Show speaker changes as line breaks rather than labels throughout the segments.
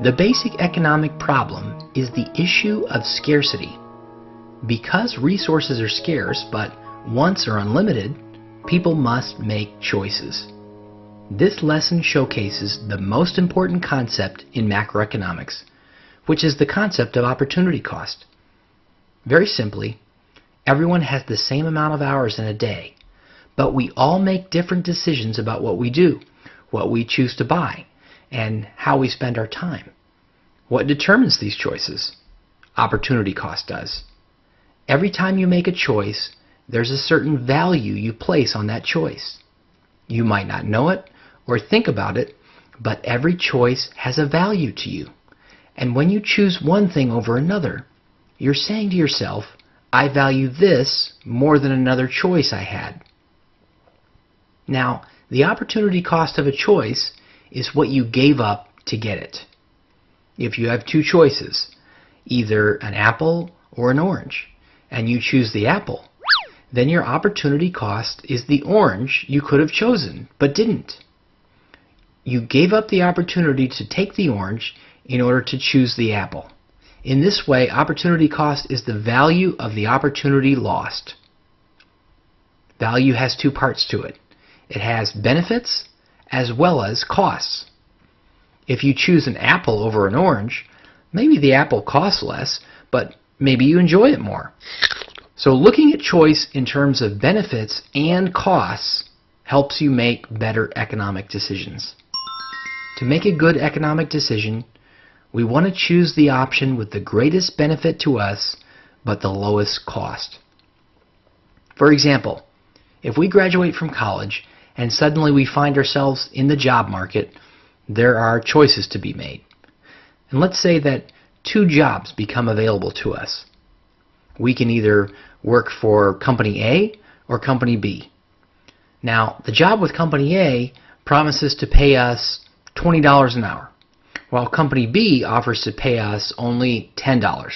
The basic economic problem is the issue of scarcity. Because resources are scarce but wants are unlimited, people must make choices. This lesson showcases the most important concept in macroeconomics, which is the concept of opportunity cost. Very simply, everyone has the same amount of hours in a day, but we all make different decisions about what we do, what we choose to buy, and how we spend our time. What determines these choices? Opportunity cost does. Every time you make a choice, there's a certain value you place on that choice. You might not know it or think about it, but every choice has a value to you. And when you choose one thing over another, you're saying to yourself, I value this more than another choice I had. Now, the opportunity cost of a choice is what you gave up to get it. If you have two choices, either an apple or an orange, and you choose the apple, then your opportunity cost is the orange you could have chosen, but didn't. You gave up the opportunity to take the orange in order to choose the apple. In this way, opportunity cost is the value of the opportunity lost. Value has two parts to it. It has benefits as well as costs. If you choose an apple over an orange, maybe the apple costs less, but maybe you enjoy it more. So looking at choice in terms of benefits and costs helps you make better economic decisions. To make a good economic decision, we want to choose the option with the greatest benefit to us, but the lowest cost. For example, if we graduate from college and suddenly we find ourselves in the job market, there are choices to be made. And let's say that two jobs become available to us. We can either work for Company A or Company B. Now, the job with Company A promises to pay us $20 an hour, while Company B offers to pay us only $10.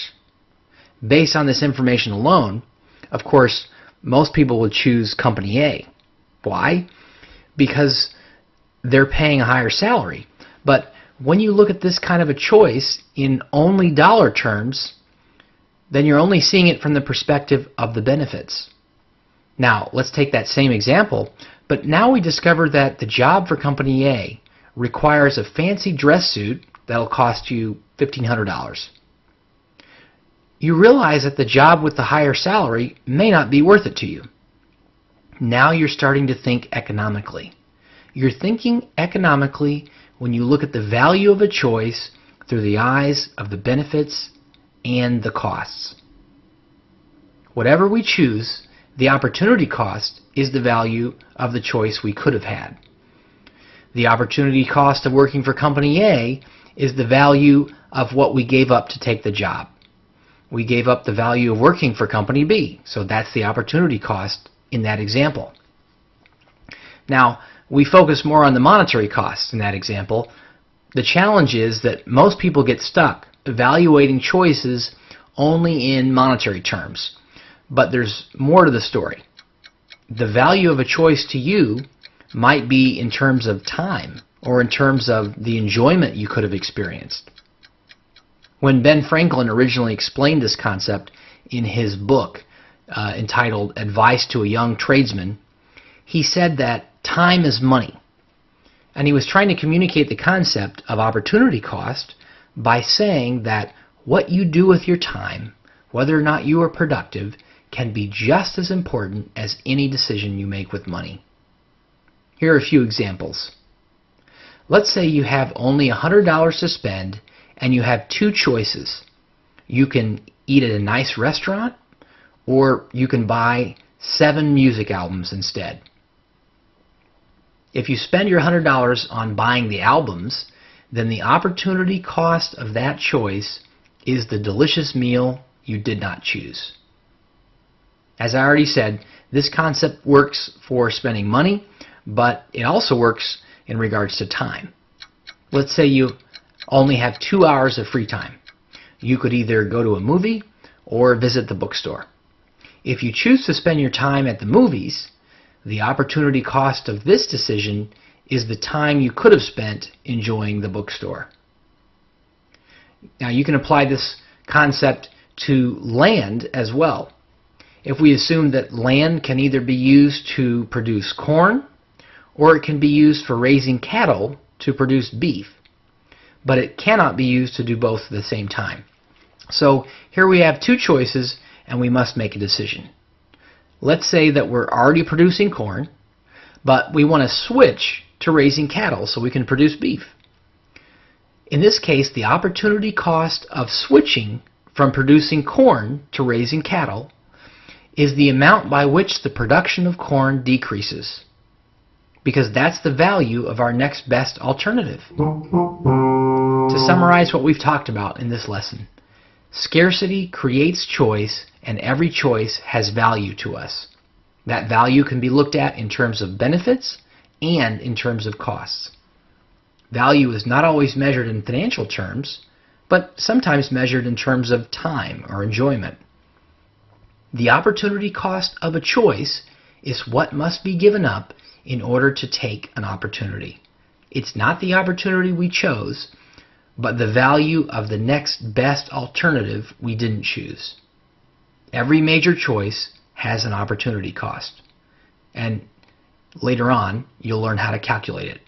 Based on this information alone, of course, most people would choose Company A. Why? Because they're paying a higher salary. But when you look at this kind of a choice in only dollar terms, then you're only seeing it from the perspective of the benefits. Now, let's take that same example, but now we discover that the job for Company A requires a fancy dress suit that'll cost you $1,500. You realize that the job with the higher salary may not be worth it to you. Now you're starting to think economically. You're thinking economically when you look at the value of a choice through the eyes of the benefits and the costs. Whatever we choose, the opportunity cost is the value of the choice we could have had. The opportunity cost of working for Company A is the value of what we gave up to take the job. We gave up the value of working for Company B, so that's the opportunity cost in that example. Now, we focus more on the monetary costs in that example. The challenge is that most people get stuck evaluating choices only in monetary terms. But there's more to the story. The value of a choice to you might be in terms of time or in terms of the enjoyment you could have experienced. When Ben Franklin originally explained this concept in his book entitled Advice to a Young Tradesman, he said that time is money. And he was trying to communicate the concept of opportunity cost by saying that what you do with your time, whether or not you are productive, can be just as important as any decision you make with money. Here are a few examples. Let's say you have only $100 to spend and you have two choices. You can eat at a nice restaurant or you can buy 7 music albums instead. If you spend your $100 on buying the albums, then the opportunity cost of that choice is the delicious meal you did not choose. As I already said, this concept works for spending money, but it also works in regards to time. Let's say you only have 2 hours of free time. You could either go to a movie or visit the bookstore. If you choose to spend your time at the movies, the opportunity cost of this decision is the time you could have spent enjoying the bookstore. Now you can apply this concept to land as well. If we assume that land can either be used to produce corn or it can be used for raising cattle to produce beef, but it cannot be used to do both at the same time. So here we have two choices and we must make a decision. Let's say that we're already producing corn, but we want to switch to raising cattle so we can produce beef. In this case, the opportunity cost of switching from producing corn to raising cattle is the amount by which the production of corn decreases, because that's the value of our next best alternative. To summarize what we've talked about in this lesson, scarcity creates choice, and every choice has value to us. That value can be looked at in terms of benefits and in terms of costs. Value is not always measured in financial terms, but sometimes measured in terms of time or enjoyment. The opportunity cost of a choice is what must be given up in order to take an opportunity. It's not the opportunity we chose, but the value of the next best alternative we didn't choose. Every major choice has an opportunity cost, and later on you'll learn how to calculate it.